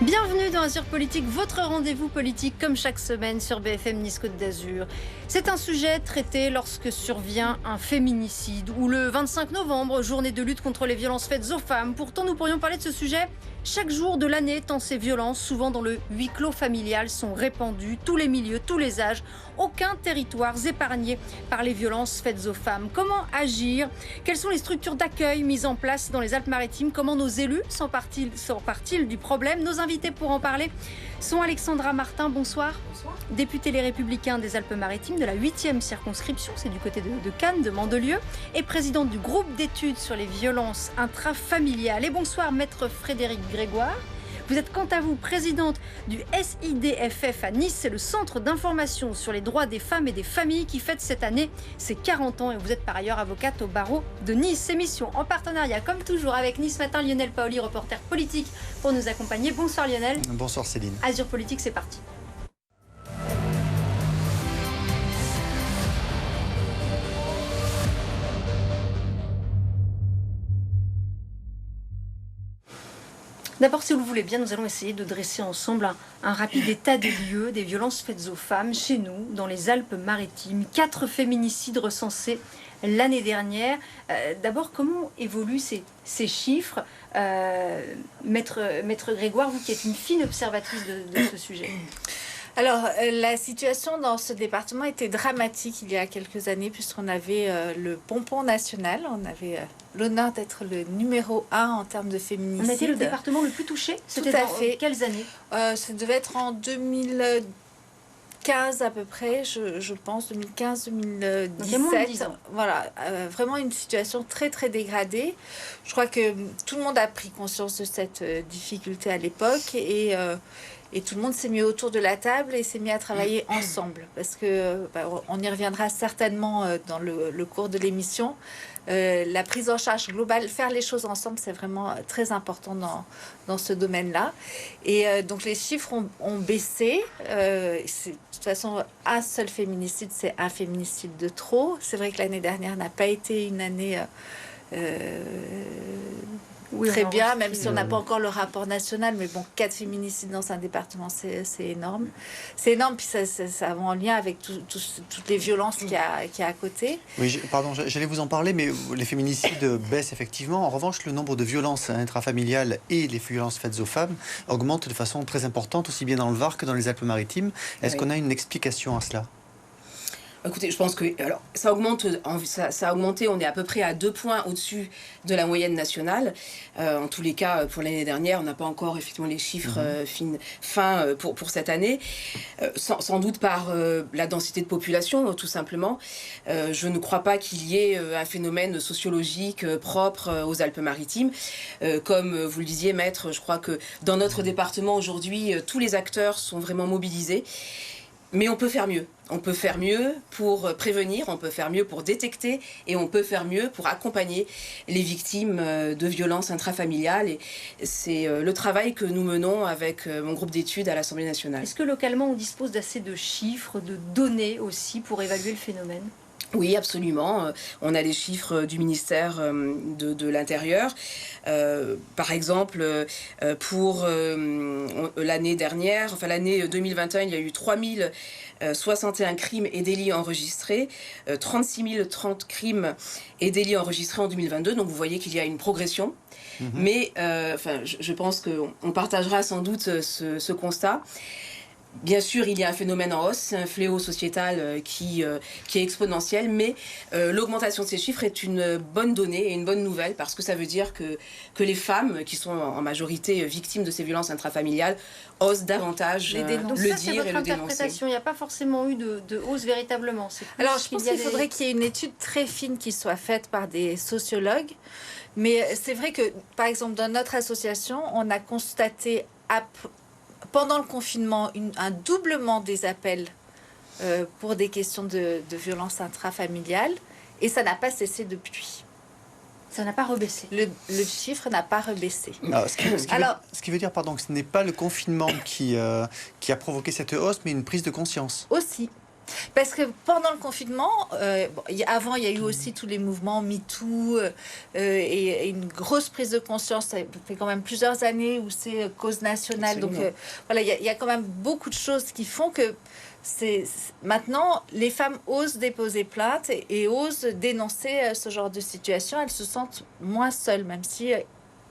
Bienvenue dans Azur Politique, votre rendez-vous politique comme chaque semaine sur BFM Nice Côte d'Azur. C'est un sujet traité lorsque survient un féminicide ou le 25 novembre, journée de lutte contre les violences faites aux femmes. Pourtant, nous pourrions parler de ce sujet chaque jour de l'année, tant ces violences, souvent dans le huis clos familial, sont répandues, tous les milieux, tous les âges. Aucun territoire épargné par les violences faites aux femmes. Comment agir? Quelles sont les structures d'accueil mises en place dans les Alpes-Maritimes? Comment nos élus s'emparent-ils du problème? Nos invités pour en parler sont Alexandra Martin, bonsoir. Bonsoir. Députée Les Républicains des Alpes-Maritimes de la 8e circonscription, c'est du côté de Cannes, de Mandelieu, et présidente du groupe d'études sur les violences intrafamiliales. Et bonsoir, maître Frédéric Grégoire. Vous êtes quant à vous présidente du SIDFF à Nice, c'est le centre d'information sur les droits des femmes et des familles qui fête cette année ses 40 ans et vous êtes par ailleurs avocate au barreau de Nice. Émission en partenariat comme toujours avec Nice Matin, Lionel Paoli, reporter politique pour nous accompagner. Bonsoir Lionel. Bonsoir Céline. Azur Politique, c'est parti. D'abord, si vous le voulez bien, nous allons essayer de dresser ensemble un rapide état des lieux des violences faites aux femmes chez nous, dans les Alpes-Maritimes. 4 féminicides recensés l'année dernière. D'abord, comment évoluent ces chiffres? Maître Grégoire, vous qui êtes une fine observatrice de ce sujet. Alors, la situation dans ce département était dramatique il y a quelques années, puisqu'on avait le pompon national. On avait l'honneur d'être le numéro 1 en termes de féminicide. On a été le département le plus touché. C'était dans quelles années? Ça devait être en 2015 à peu près, je pense, 2015-2017. Voilà, vraiment une situation très très dégradée. Je crois que tout le monde a pris conscience de cette difficulté à l'époque et tout le monde s'est mis autour de la table et s'est mis à travailler ensemble. Parce que, on y reviendra certainement dans le cours de l'émission. La prise en charge globale, faire les choses ensemble, c'est vraiment très important dans ce domaine-là. Et donc les chiffres ont baissé. De toute façon, un seul féminicide, c'est un féminicide de trop. C'est vrai que l'année dernière n'a pas été une année... Oui, très bien, même si on n'a pas encore le rapport national, mais bon, 4 féminicides dans un département, c'est énorme. C'est énorme, puis ça va en lien avec toutes les violences qu'il y a à côté. Oui, j'allais vous en parler, mais les féminicides baissent effectivement. En revanche, le nombre de violences intrafamiliales et les violences faites aux femmes augmentent de façon très importante, aussi bien dans le Var que dans les Alpes-Maritimes. Est-ce qu'on a une explication à cela ? Écoutez, je pense que ça augmente, ça a augmenté, on est à peu près à 2 points au-dessus de la moyenne nationale. En tous les cas, pour l'année dernière, on n'a pas encore effectivement les chiffres fins pour cette année. Sans doute par la densité de population, tout simplement. Je ne crois pas qu'il y ait un phénomène sociologique propre aux Alpes-Maritimes. Comme vous le disiez, maître, je crois que dans notre département aujourd'hui, tous les acteurs sont vraiment mobilisés. Mais on peut faire mieux. On peut faire mieux pour prévenir, on peut faire mieux pour détecter et on peut faire mieux pour accompagner les victimes de violences intrafamiliales. Et c'est le travail que nous menons avec mon groupe d'études à l'Assemblée nationale. Est-ce que localement on dispose d'assez de chiffres, de données aussi pour évaluer le phénomène ? Oui, absolument. On a les chiffres du ministère de l'Intérieur. Par exemple, pour l'année dernière, enfin l'année 2021, il y a eu 3061 crimes et délits enregistrés, 36 030 crimes et délits enregistrés en 2022. Donc vous voyez qu'il y a une progression. Mais je pense qu'on partagera sans doute ce constat. Bien sûr, il y a un phénomène en hausse, un fléau sociétal qui est exponentiel, mais l'augmentation de ces chiffres est une bonne donnée et une bonne nouvelle parce que ça veut dire que les femmes, qui sont en majorité victimes de ces violences intrafamiliales, osent davantage le dire et le dénoncer. Il n'y a pas forcément eu de hausse véritablement. Alors, je pense qu'il faudrait qu'il y ait une étude très fine qui soit faite par des sociologues, mais c'est vrai que, par exemple, dans notre association, on a constaté pendant le confinement, un doublement des appels pour des questions de violence intrafamiliale et ça n'a pas cessé depuis. Ça n'a pas rebaissé. Le chiffre n'a pas rebaissé. Ce qui veut dire que ce n'est pas le confinement qui a provoqué cette hausse, mais une prise de conscience. Aussi. Parce que pendant le confinement, avant, il y a eu aussi tous les mouvements MeToo et une grosse prise de conscience. Ça fait quand même plusieurs années où c'est cause nationale. Absolument. Donc voilà, il y a quand même beaucoup de choses qui font que maintenant, les femmes osent déposer plainte et osent dénoncer ce genre de situation. Elles se sentent moins seules, même si,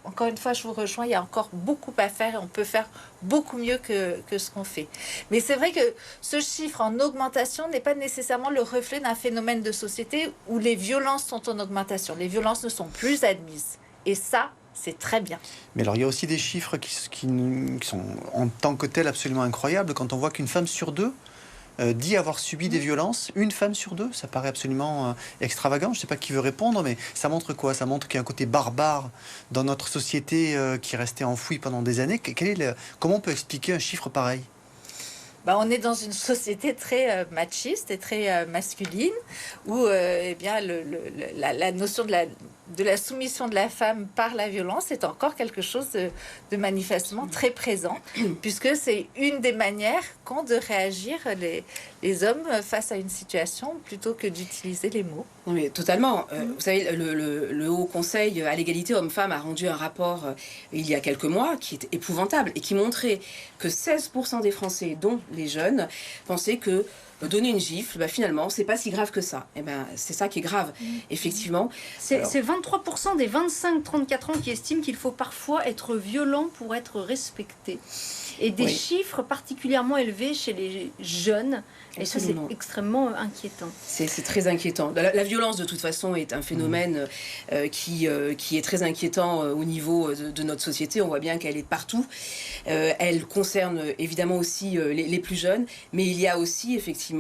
encore une fois, je vous rejoins, il y a encore beaucoup à faire et on peut faire beaucoup mieux que ce qu'on fait. Mais c'est vrai que ce chiffre en augmentation n'est pas nécessairement le reflet d'un phénomène de société où les violences sont en augmentation. Les violences ne sont plus admises. Et ça, c'est très bien. Mais alors, il y a aussi des chiffres qui sont en tant que tels absolument incroyables. Quand on voit qu'une femme sur deux dit avoir subi des violences, une femme sur deux, ça paraît absolument extravagant. Je ne sais pas qui veut répondre, mais ça montre quoi? Ça montre qu'il y a un côté barbare dans notre société qui est resté enfoui pendant des années. Comment on peut expliquer un chiffre pareil? On est dans une société très machiste et très masculine où eh bien, la notion de la soumission de la femme par la violence est encore quelque chose de manifestement très présent, puisque c'est une des manières qu'ont de réagir les hommes face à une situation plutôt que d'utiliser les mots. Non mais totalement. Vous savez, le Haut Conseil à l'égalité hommes-femmes a rendu un rapport il y a quelques mois qui est épouvantable et qui montrait que 16% des Français, dont les jeunes, pensaient que donner une gifle, finalement, c'est pas si grave que ça. Et c'est ça qui est grave, effectivement. C'est 23% des 25-34 ans qui estiment qu'il faut parfois être violent pour être respecté. Et des chiffres particulièrement élevés chez les jeunes. Et ça, c'est extrêmement inquiétant. C'est très inquiétant. La violence, de toute façon, est un phénomène qui est très inquiétant au niveau de notre société. On voit bien qu'elle est partout. Elle concerne évidemment aussi les plus jeunes, mais il y a aussi effectivement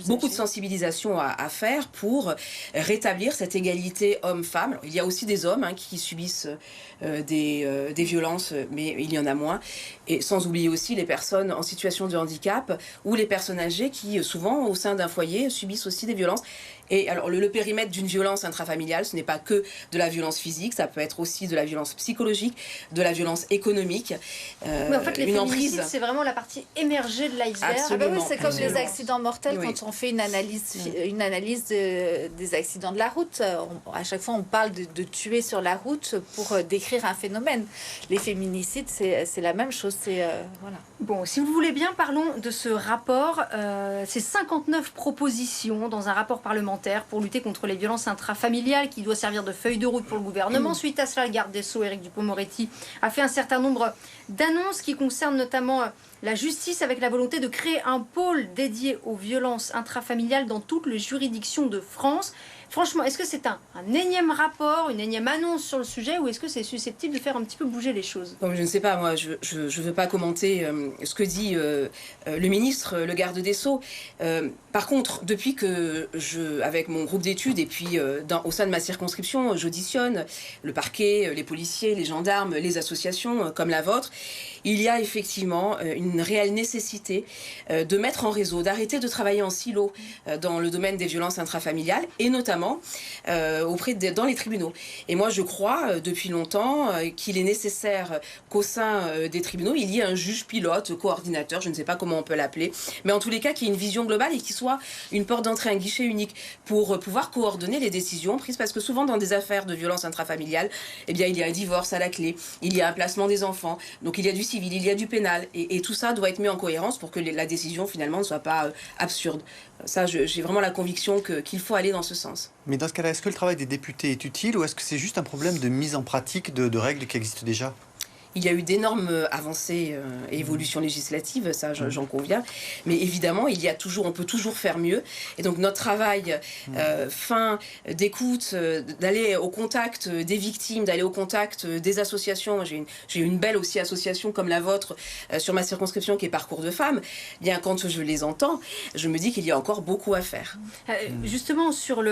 beaucoup de sensibilisation à faire pour rétablir cette égalité homme-femme. Alors, il y a aussi des hommes qui subissent des violences, mais il y en a moins. Et sans oublier aussi les personnes en situation de handicap ou les personnes âgées qui, souvent, au sein d'un foyer, subissent aussi des violences. Et alors, le périmètre d'une violence intrafamiliale, ce n'est pas que de la violence physique, ça peut être aussi de la violence psychologique, de la violence économique. Mais en fait, les féminicides, c'est vraiment la partie émergée de l'iceberg. Oui, c'est comme les accidents mortels. Quand on fait une analyse des accidents de la route, à chaque fois, on parle de tuer sur la route pour décrire un phénomène. Les féminicides, c'est la même chose. Voilà. Bon, si vous voulez bien, parlons de ce rapport. C'est 59 propositions dans un rapport parlementaire pour lutter contre les violences intrafamiliales qui doit servir de feuille de route pour le gouvernement. Suite à cela, le garde des Sceaux, Éric Dupond-Moretti, a fait un certain nombre d'annonces qui concernent notamment la justice, avec la volonté de créer un pôle dédié aux violences intrafamiliales dans toutes les juridictions de France. Franchement, est-ce que c'est un énième rapport, une énième annonce sur le sujet, ou est-ce que c'est susceptible de faire un petit peu bouger les choses? Donc, je ne sais pas, moi, je ne veux pas commenter ce que dit le ministre, le garde des Sceaux. Par contre, depuis que avec mon groupe d'études et puis au sein de ma circonscription, j'auditionne le parquet, les policiers, les gendarmes, les associations comme la vôtre, il y a effectivement une réelle nécessité de mettre en réseau, d'arrêter de travailler en silo dans le domaine des violences intrafamiliales et notamment dans les tribunaux. Et moi, je crois depuis longtemps qu'il est nécessaire qu'au sein des tribunaux, il y ait un juge pilote, coordinateur, je ne sais pas comment on peut l'appeler, mais en tous les cas, qu'il y ait une vision globale et qu'il soit une porte d'entrée, un guichet unique pour pouvoir coordonner les décisions prises, parce que souvent dans des affaires de violences intrafamiliales, eh bien, il y a un divorce à la clé, il y a un placement des enfants, donc il y a du civil, il y a du pénal, et tout ça doit être mis en cohérence pour que la décision finalement ne soit pas absurde. Ça, j'ai vraiment la conviction qu'il faut aller dans ce sens. Mais dans ce cas-là, est-ce que le travail des députés est utile ou est-ce que c'est juste un problème de mise en pratique de règles qui existent déjà? Il y a eu d'énormes avancées et évolutions législatives, ça j'en conviens. Mais évidemment, on peut toujours faire mieux. Et donc notre travail fin d'écoute, d'aller au contact des victimes, d'aller au contact des associations. J'ai une belle aussi association comme la vôtre sur ma circonscription qui est Parcours de Femmes. Bien, quand je les entends, je me dis qu'il y a encore beaucoup à faire. Justement, sur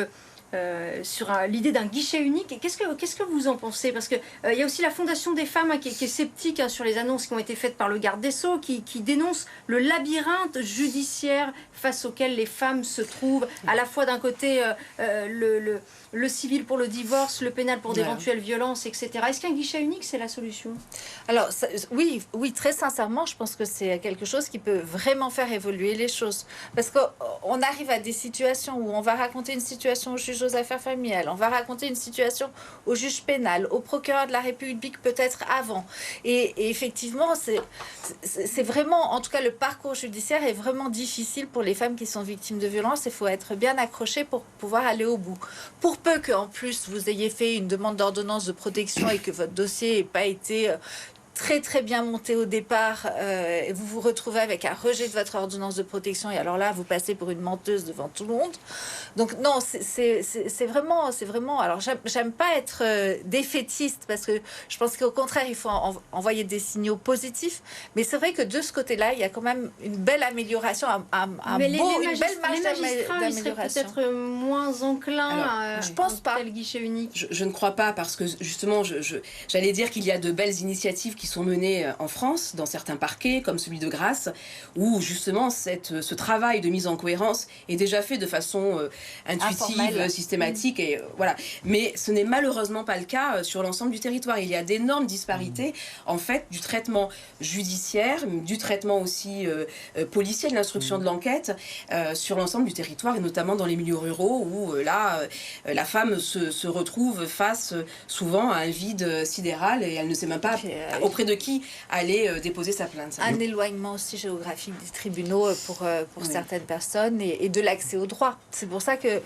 sur l'idée d'un guichet unique. Qu'est-ce que vous en pensez? Parce qu'il y a aussi la Fondation des femmes qui est sceptique sur les annonces qui ont été faites par le garde des Sceaux, qui dénonce le labyrinthe judiciaire face auquel les femmes se trouvent, à la fois d'un côté le civil pour le divorce, le pénal pour d'éventuelles violences, etc. Est-ce qu'un guichet unique, c'est la solution? Alors, oui, très sincèrement, je pense que c'est quelque chose qui peut vraiment faire évoluer les choses. Parce qu'on arrive à des situations où on va raconter une situation au juge aux affaires familiales, on va raconter une situation au juge pénal, au procureur de la République peut-être avant. Et effectivement, c'est vraiment, en tout cas, le parcours judiciaire est vraiment difficile pour les femmes qui sont victimes de violences. Il faut être bien accroché pour pouvoir aller au bout. Pour peu qu'en plus vous ayez fait une demande d'ordonnance de protection et que votre dossier n'ait pas été très bien monté au départ, et vous vous retrouvez avec un rejet de votre ordonnance de protection, et alors là vous passez pour une menteuse devant tout le monde. Donc non, c'est vraiment alors j'aime pas être défaitiste, parce que je pense qu'au contraire il faut envoyer des signaux positifs, mais c'est vrai que de ce côté-là il y a quand même une belle amélioration, une belle marge d'amélioration. Ils seraient peut-être moins enclins je pense pas. Tel guichet unique. Je ne crois pas, parce que justement j'allais dire qu'il y a de belles initiatives qui sont menées en France, dans certains parquets, comme celui de Grasse, où justement ce travail de mise en cohérence est déjà fait de façon intuitive, informelle, systématique, et voilà. Mais ce n'est malheureusement pas le cas sur l'ensemble du territoire. Il y a d'énormes disparités, en fait, du traitement judiciaire, du traitement aussi policier, de l'instruction de l'enquête, sur l'ensemble du territoire, et notamment dans les milieux ruraux, où là, la femme se retrouve face souvent à un vide sidéral, et elle ne sait même pas auprès de qui aller déposer sa plainte. Un éloignement aussi géographique des tribunaux pour certaines personnes, et de l'accès au droit. C'est pour ça que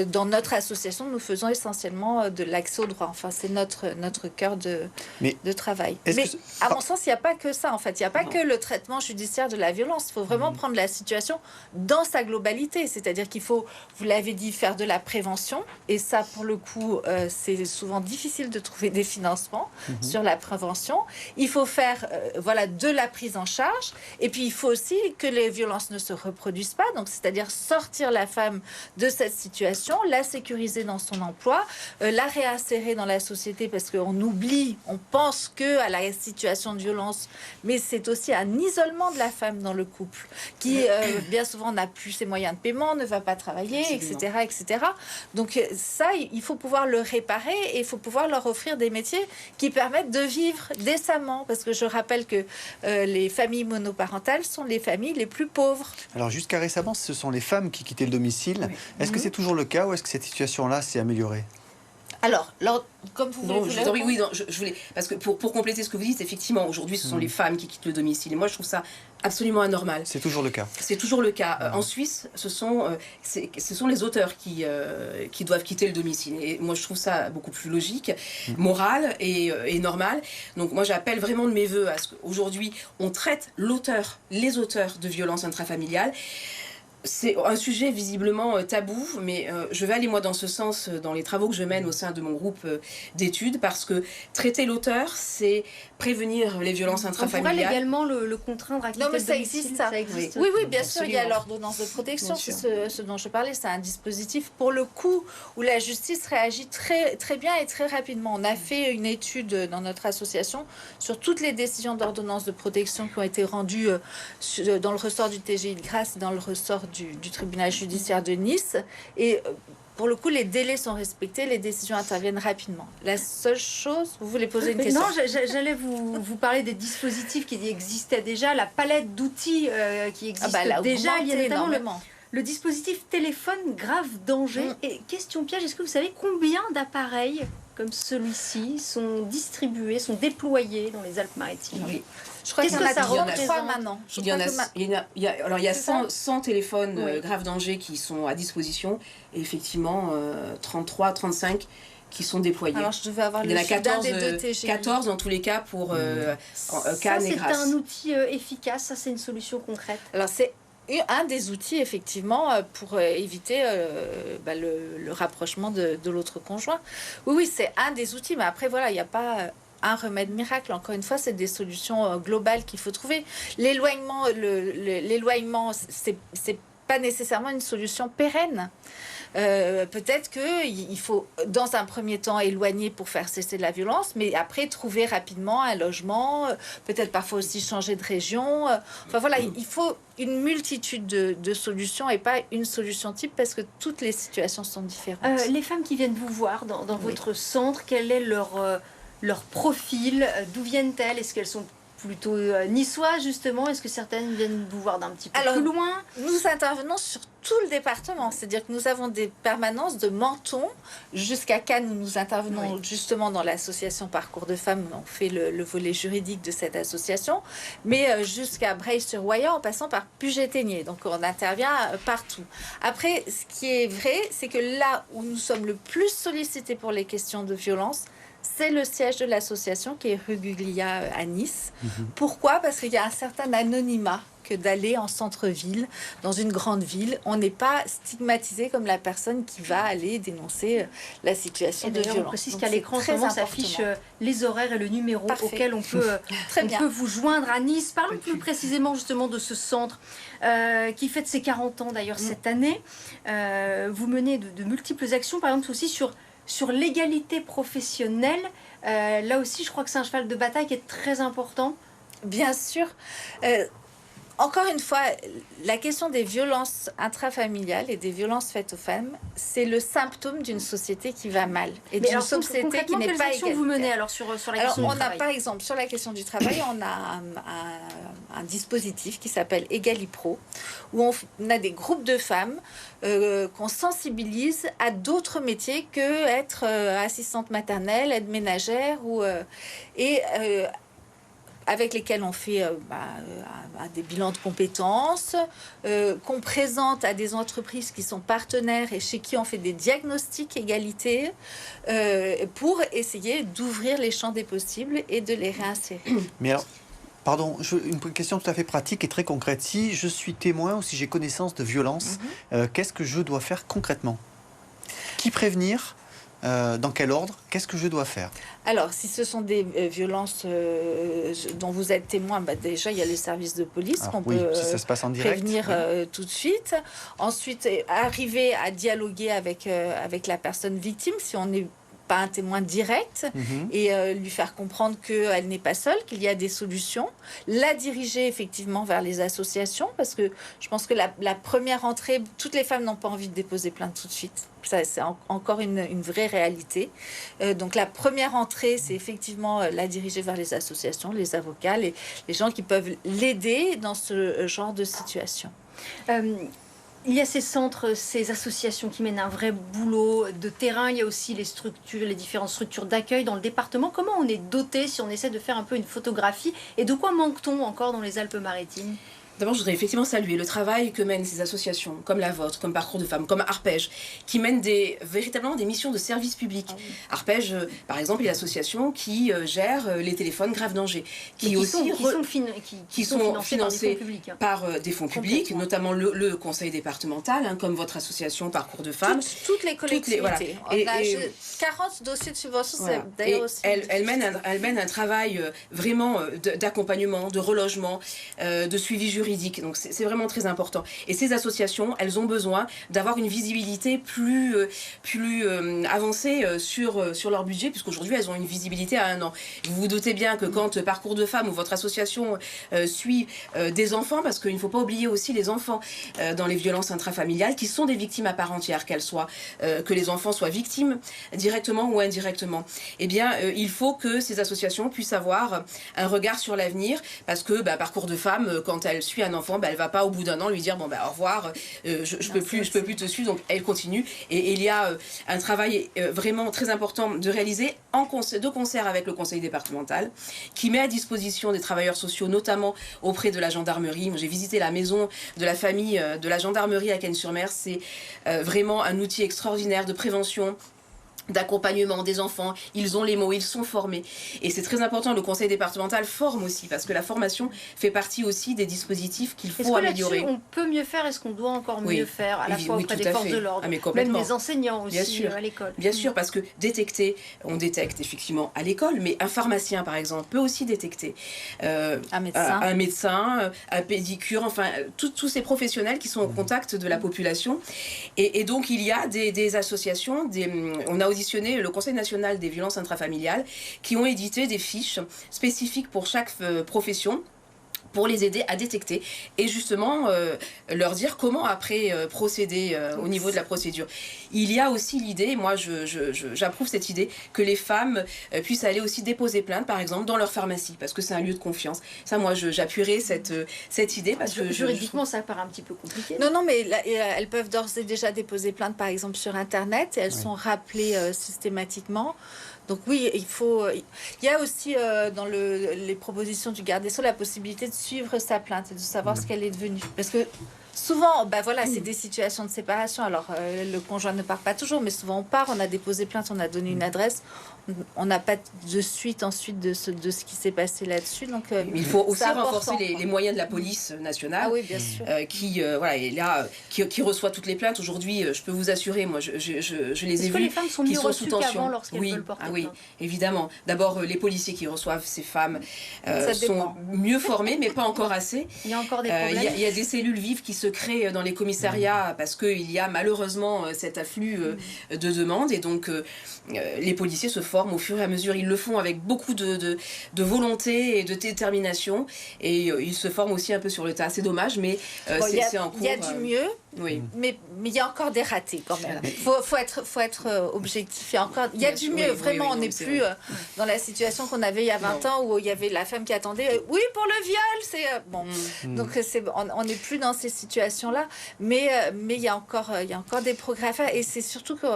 dans notre association, nous faisons essentiellement de l'accès au droit. Enfin, c'est notre cœur de travail. Mais à mon sens, il n'y a pas que ça, en fait. Il n'y a pas que le traitement judiciaire de la violence. Il faut vraiment prendre la situation dans sa globalité. C'est-à-dire qu'il faut, vous l'avez dit, faire de la prévention. Et ça, pour le coup, c'est souvent difficile de trouver des financements sur la prévention. Il faut faire de la prise en charge, et puis il faut aussi que les violences ne se reproduisent pas, donc c'est-à-dire sortir la femme de cette situation, la sécuriser dans son emploi, la réinsérer dans la société, parce qu'on oublie, on pense que à la situation de violence, mais c'est aussi un isolement de la femme dans le couple, qui bien souvent n'a plus ses moyens de paiement, ne va pas travailler, etc. Donc ça, il faut pouvoir le réparer, et il faut pouvoir leur offrir des métiers qui permettent de vivre décemment, parce que je rappelle que les familles monoparentales sont les familles les plus pauvres. Alors jusqu'à récemment, ce sont les femmes qui quittaient le domicile. Oui. Est-ce que c'est toujours le cas, ou est-ce que cette situation-là s'est améliorée? Alors, comme vous voulez... je voulais... Parce que pour compléter ce que vous dites, effectivement, aujourd'hui, ce sont les femmes qui quittent le domicile. Et moi, je trouve ça absolument anormal. C'est toujours le cas. C'est toujours le cas. En Suisse, ce sont les auteurs qui doivent quitter le domicile. Et moi, je trouve ça beaucoup plus logique, moral et normal. Donc, moi, j'appelle vraiment de mes voeux à ce qu'aujourd'hui, on traite les auteurs de violences intrafamiliales. C'est un sujet visiblement tabou, mais je vais aller moi dans ce sens dans les travaux que je mène au sein de mon groupe d'études, parce que traiter l'auteur, c'est prévenir les violences intrafamiliales. On pourrait également le contraindre à quitter le domicile. Non, mais ça existe, ça. Oui, bien sûr, il y a l'ordonnance de protection, c'est ce dont je parlais, c'est un dispositif pour le coup où la justice réagit très bien et très rapidement. On a fait une étude dans notre association sur toutes les décisions d'ordonnance de protection qui ont été rendues dans le ressort du TGI de Grasse, dans le ressort du tribunal judiciaire de Nice, et pour le coup les délais sont respectés, les décisions interviennent rapidement. La seule chose, vous voulez poser une question? Non, j'allais vous parler des dispositifs qui existaient déjà, la palette d'outils qui existe déjà. Il y a notamment le dispositif téléphone grave danger. Et question piège, est-ce que vous savez combien d'appareils comme celui-ci sont distribués, sont déployés dans les Alpes-Maritimes? Oui. Je crois qu'il y en a 33 maintenant. Il y a 100 téléphones grave danger qui sont à disposition, et effectivement 33, 35 qui sont déployés. Alors je devais avoir il y en a 14 dans tous les cas pour Cannes et Grasse. C'est un outil efficace, ça c'est une solution concrète. Alors c'est un des outils effectivement pour éviter le rapprochement de l'autre conjoint. Oui, c'est un des outils, mais après voilà, il n'y a pas un remède miracle. Encore une fois, c'est des solutions globales qu'il faut trouver. L'éloignement, c'est pas nécessairement une solution pérenne. peut-être qu'il faut, dans un premier temps, éloigner pour faire cesser la violence, mais après, trouver rapidement un logement, peut-être parfois aussi changer de région. Enfin voilà, il faut une multitude de solutions et pas une solution type parce que toutes les situations sont différentes. Les femmes qui viennent vous voir dans votre centre, quel est leur profil? D'où viennent-elles? Est-ce qu'elles sont plutôt niçoises, justement? Est-ce que certaines viennent vous voir d'un petit peu plus loin? Nous intervenons sur tout le département, c'est-à-dire que nous avons des permanences de Menton jusqu'à Cannes où nous intervenons justement dans l'association Parcours de Femmes. On fait le volet juridique de cette association, mais jusqu'à Breil-sur-Royan en passant par Puget-Théniers. Donc on intervient partout. Après, ce qui est vrai, c'est que là où nous sommes le plus sollicités pour les questions de violence, c'est le siège de l'association qui est rue Guglia à Nice. Pourquoi? Parce qu'il y a un certain anonymat que d'aller en centre-ville, dans une grande ville. On n'est pas stigmatisé comme la personne qui va aller dénoncer la situation de violence. On précise qu'à l'écran, s'affichent les horaires et le numéro auquel on peut vous joindre à Nice. Parlons plus précisément justement de ce centre qui fête ses 40 ans d'ailleurs cette année. Vous menez de multiples actions, par exemple aussi sur l'égalité professionnelle. Là aussi, je crois que c'est un cheval de bataille qui est très important. Bien sûr. Encore une fois, la question des violences intrafamiliales et des violences faites aux femmes, c'est le symptôme d'une société qui va mal. Et d'une société qui n'est pas égalitaire. Vous menez alors sur la question du travail? Par exemple, sur la question du travail, on a un dispositif qui s'appelle Egalipro, où on a des groupes de femmes qu'on sensibilise à d'autres métiers que être assistante maternelle, aide ménagère avec lesquels on fait des bilans de compétences, qu'on présente à des entreprises qui sont partenaires et chez qui on fait des diagnostics égalité pour essayer d'ouvrir les champs des possibles et de les réinsérer. Mais alors, pardon, une question tout à fait pratique et très concrète. Si je suis témoin ou si j'ai connaissance de violence, qu'est-ce que je dois faire concrètement? Qui prévenir? Dans quel ordre? Qu'est-ce que je dois faire? Alors, si ce sont des violences dont vous êtes témoin, déjà, il y a les services de police qu'on peut si ça se passe en direct, prévenir tout de suite. Ensuite, arriver à dialoguer avec la personne victime, si on n'est pas un témoin direct, et lui faire comprendre qu'elle n'est pas seule, qu'il y a des solutions. La diriger effectivement vers les associations, parce que je pense que la première entrée, toutes les femmes n'ont pas envie de déposer plainte tout de suite. Ça, c'est encore une vraie réalité. Donc la première entrée, c'est effectivement la diriger vers les associations, les avocats, les gens qui peuvent l'aider dans ce genre de situation. Il y a ces centres, ces associations qui mènent un vrai boulot de terrain. Il y a aussi les différentes structures d'accueil dans le département. Comment on est doté si on essaie de faire un peu une photographie? Et de quoi manque-t-on encore dans les Alpes-Maritimes? D'abord, je voudrais effectivement saluer le travail que mènent ces associations, comme la vôtre, comme Parcours de Femmes, comme Arpège, qui mènent véritablement des missions de service public. Arpège, par exemple, est l'association qui gère les téléphones grave danger, qui sont financés par des fonds publics, notamment le conseil départemental, comme votre association Parcours de Femmes. Toutes les collectivités. Voilà. On a 40 dossiers de subvention, voilà. D'ailleurs aussi. Elle mène un travail vraiment d'accompagnement, de relogement, de suivi juridique. Donc c'est vraiment très important. Et ces associations, elles ont besoin d'avoir une visibilité plus avancée sur leur budget, puisqu'aujourd'hui, elles ont une visibilité à 1 an. Vous vous doutez bien que quand Parcours de Femmes ou votre association suit des enfants, parce qu'il ne faut pas oublier aussi les enfants dans les violences intrafamiliales, qui sont des victimes à part entière, que les enfants soient victimes directement ou indirectement. Eh bien, il faut que ces associations puissent avoir un regard sur l'avenir, parce que Parcours de Femmes, quand elle suit un enfant, elle va pas au bout d'1 an lui dire au revoir, je peux plus te suivre. Donc elle continue, et il y a un travail vraiment très important de réaliser de concert avec le conseil départemental, qui met à disposition des travailleurs sociaux, notamment auprès de la gendarmerie. J'ai visité la maison de la famille de la gendarmerie à Cannes-sur-Mer. C'est vraiment un outil extraordinaire de prévention, d'accompagnement des enfants, ils ont les mots, ils sont formés. Et c'est très important, le conseil départemental forme aussi, parce que la formation fait partie aussi des dispositifs qu'il faut améliorer. On peut mieux faire, est-ce qu'on doit encore mieux faire, à la fois auprès des forces de l'ordre, même des enseignants aussi à l'école? Bien sûr, parce que détecter, on détecte effectivement à l'école, mais un pharmacien par exemple peut aussi détecter. Un médecin, un pédicure, enfin tous ces professionnels qui sont au contact de la population. Et donc il y a des associations, on a auditionné le Conseil national des violences intrafamiliales qui ont édité des fiches spécifiques pour chaque profession pour les aider à détecter et justement leur dire comment après procéder au niveau de la procédure. Il y a aussi l'idée, moi j'approuve cette idée, que les femmes puissent aller aussi déposer plainte par exemple dans leur pharmacie parce que c'est un lieu de confiance. Ça moi j'appuierai cette idée parce que juridiquement ça paraît un petit peu compliqué. Non mais elles peuvent d'ores et déjà déposer plainte par exemple sur internet et elles sont rappelées systématiquement. Donc oui, il y a aussi dans les propositions du garde des Sceaux la possibilité de suivre sa plainte et de savoir ce qu'elle est devenue. Parce que souvent, c'est des situations de séparation. Alors le conjoint ne part pas toujours, mais souvent on part, on a déposé plainte, on a donné une adresse, on n'a pas de suite ensuite de ce qui s'est passé là-dessus. Donc il faut aussi renforcer les moyens de la police nationale, ah oui, bien sûr. qui reçoit toutes les plaintes. Aujourd'hui, je peux vous assurer, moi je les ai vues, les femmes sont mieux reçues qu'avant lorsqu'elles veulent porter plainte. Oui, évidemment. D'abord, les policiers qui reçoivent ces femmes sont mieux formés, mais pas encore assez. Il y a encore des problèmes. Il y a des cellules vives qui se créent dans les commissariats parce qu'il y a malheureusement cet afflux de demandes. Et donc, les policiers se forment au fur et à mesure. Ils le font avec beaucoup de volonté et de détermination. Et ils se forment aussi un peu sur le tas. C'est dommage, mais c'est en cours. Il y a du mieux. Oui. Mais il y a encore des ratés quand même. Faut être objectif. Il y a du mieux. Vraiment, on n'est plus dans la situation qu'on avait il y a 20 ans où il y avait la femme qui attendait. Oui, pour le viol, c'est bon. Donc on n'est plus dans ces situations-là. Mais il y a encore des progrès à faire. Et c'est surtout que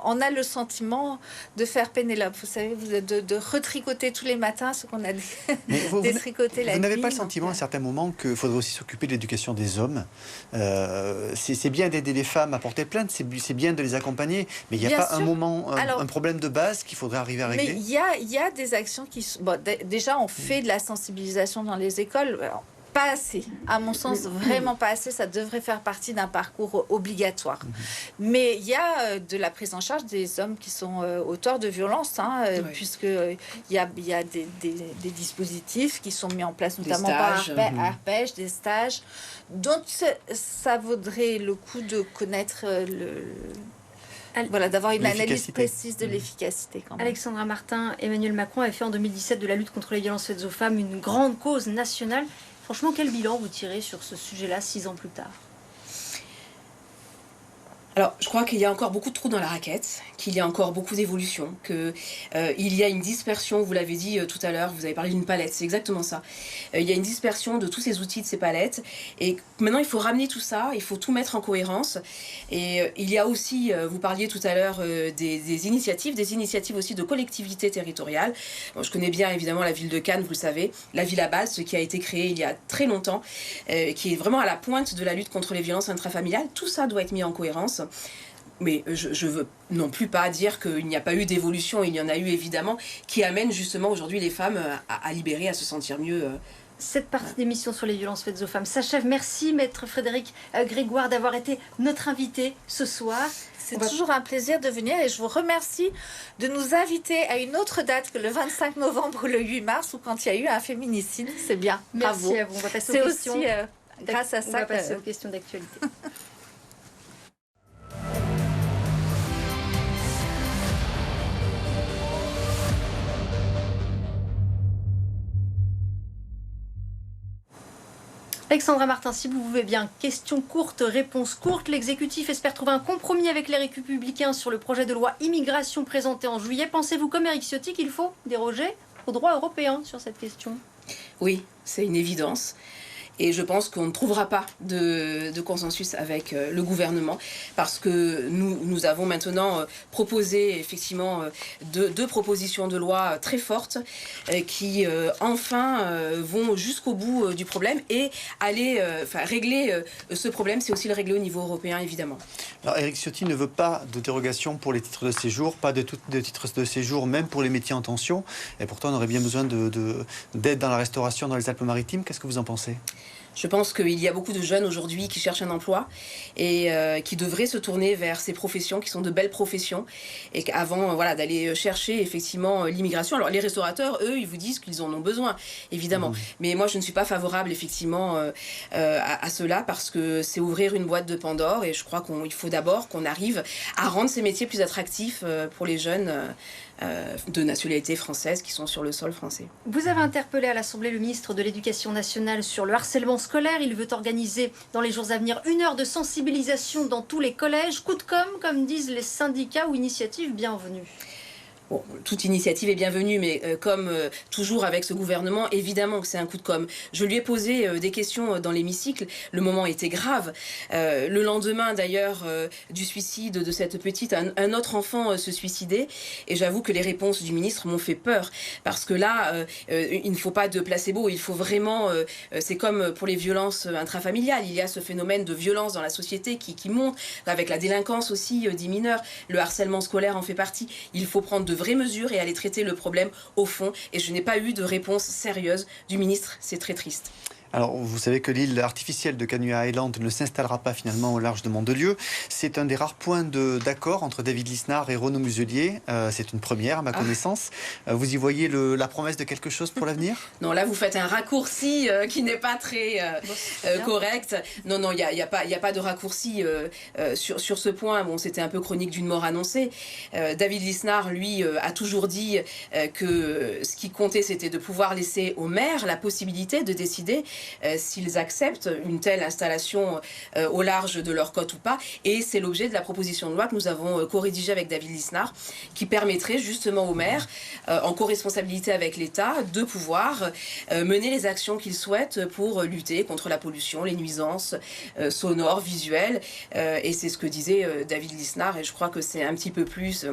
on a le sentiment de faire Pénélope, vous savez, de retricoter tous les matins ce qu'on a détricoté la nuit. Vous n'avez pas le sentiment à un certain moment qu'il faudrait aussi s'occuper de l'éducation des hommes? C'est bien d'aider les femmes à porter plainte, c'est bien de les accompagner, mais il n'y a pas un moment, un problème de base qu'il faudrait arriver à régler? Mais il y a des actions qui sont... Bon, déjà, on fait de la sensibilisation dans les écoles. Alors, pas assez, à mon sens, vraiment pas assez. Ça devrait faire partie d'un parcours obligatoire. Mais il y a de la prise en charge des hommes qui sont auteurs de violences, puisqu'il y a des dispositifs qui sont mis en place, notamment par Arpège, des stages. Donc, ça vaudrait le coup de connaître d'avoir une analyse précise de l'efficacité. Quand même. Alexandra Martin, Emmanuel Macron avait fait en 2017 de la lutte contre les violences faites aux femmes une grande cause nationale. Franchement, quel bilan vous tirez sur ce sujet-là 6 ans plus tard? Alors, je crois qu'il y a encore beaucoup de trous dans la raquette, qu'il y a encore beaucoup d'évolution, qu'il y a une dispersion, vous l'avez dit tout à l'heure, vous avez parlé d'une palette, c'est exactement ça. Il y a une dispersion de tous ces outils, de ces palettes, et maintenant il faut ramener tout ça, il faut tout mettre en cohérence. Et il y a aussi, vous parliez tout à l'heure des initiatives aussi de collectivités territoriales. Bon, je connais bien évidemment la ville de Cannes, vous le savez, la Villa Basse, qui a été créée il y a très longtemps, qui est vraiment à la pointe de la lutte contre les violences intrafamiliales. Tout ça doit être mis en cohérence. Mais je veux non plus pas dire qu'il n'y a pas eu d'évolution, il y en a eu évidemment, qui amène justement aujourd'hui les femmes à libérer, à se sentir mieux. Cette partie d'émission sur les violences faites aux femmes s'achève. Merci Maître Frédéric Grégoire d'avoir été notre invité ce soir. C'est toujours un plaisir de venir et je vous remercie de nous inviter à une autre date que le 25 novembre ou le 8 mars où quand il y a eu un féminicide. C'est bien, bravo. Merci à vous. On va passer aux questions. Aussi grâce à ça. On va passer aux questions d'actualité. Alexandra Martin, si vous pouvez bien, question courte, réponse courte. L'exécutif espère trouver un compromis avec les Républicains sur le projet de loi immigration présenté en juillet. Pensez-vous, comme Éric Ciotti, qu'il faut déroger au droit européen sur cette question? Oui, c'est une évidence. Et je pense qu'on ne trouvera pas de consensus avec le gouvernement parce que nous avons maintenant proposé effectivement deux propositions de loi très fortes qui enfin vont jusqu'au bout du problème et aller régler ce problème, c'est aussi le régler au niveau européen évidemment. Alors, Éric Ciotti ne veut pas de dérogation pour les titres de séjour, pas de titres de séjour, même pour les métiers en tension. Et pourtant, on aurait bien besoin d'aide dans la restauration dans les Alpes-Maritimes. Qu'est-ce que vous en pensez ? Je pense qu'il y a beaucoup de jeunes aujourd'hui qui cherchent un emploi et qui devraient se tourner vers ces professions qui sont de belles professions et qu'avant d'aller chercher effectivement l'immigration. Alors les restaurateurs, eux, ils vous disent qu'ils en ont besoin, évidemment. Mais moi, je ne suis pas favorable effectivement à cela parce que c'est ouvrir une boîte de Pandore et je crois qu'il faut d'abord qu'on arrive à rendre ces métiers plus attractifs pour les jeunes de nationalité française qui sont sur le sol français. Vous avez interpellé à l'Assemblée le ministre de l'Éducation nationale sur le harcèlement scolaire. Il veut organiser dans les jours à venir 1 heure de sensibilisation dans tous les collèges. Coup de com', comme disent les syndicats, ou initiative bienvenue. Bon, toute initiative est bienvenue, mais comme toujours avec ce gouvernement, évidemment que c'est un coup de com'. Je lui ai posé des questions dans l'hémicycle. Le moment était grave. Le lendemain, d'ailleurs, du suicide de cette petite, un autre enfant se suicidait. Et j'avoue que les réponses du ministre m'ont fait peur. Parce que là, il ne faut pas de placebo. Il faut vraiment... c'est comme pour les violences intrafamiliales. Il y a ce phénomène de violence dans la société qui monte, avec la délinquance aussi des mineurs. Le harcèlement scolaire en fait partie. Il faut prendre de vraies mesures et aller traiter le problème au fond. Et je n'ai pas eu de réponse sérieuse du ministre. C'est très triste. Alors, vous savez que l'île artificielle de Kanuya Island ne s'installera pas finalement au large de Mandelieu. C'est un des rares points d'accord entre David Lisnard et Renaud Muselier. C'est une première, à ma connaissance. Vous y voyez la promesse de quelque chose pour l'avenir ? Non, là, vous faites un raccourci qui n'est pas très correct. Non, il n'y a pas de raccourci sur ce point. Bon, c'était un peu chronique d'une mort annoncée. David Lisnard, lui, a toujours dit que ce qui comptait, c'était de pouvoir laisser aux maires la possibilité de décider s'ils acceptent une telle installation au large de leur côte ou pas. Et c'est l'objet de la proposition de loi que nous avons co-rédigée avec David Lisnard, qui permettrait justement aux maires, en co-responsabilité avec l'État, de pouvoir mener les actions qu'ils souhaitent pour lutter contre la pollution, les nuisances sonores, visuelles. Et c'est ce que disait David Lisnard, et je crois que c'est un petit peu plus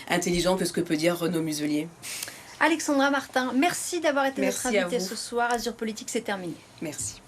intelligent que ce que peut dire Renaud Muselier. Alexandra Martin, merci d'avoir été notre Merci invitée ce soir. Azur Politique, c'est terminé. Merci.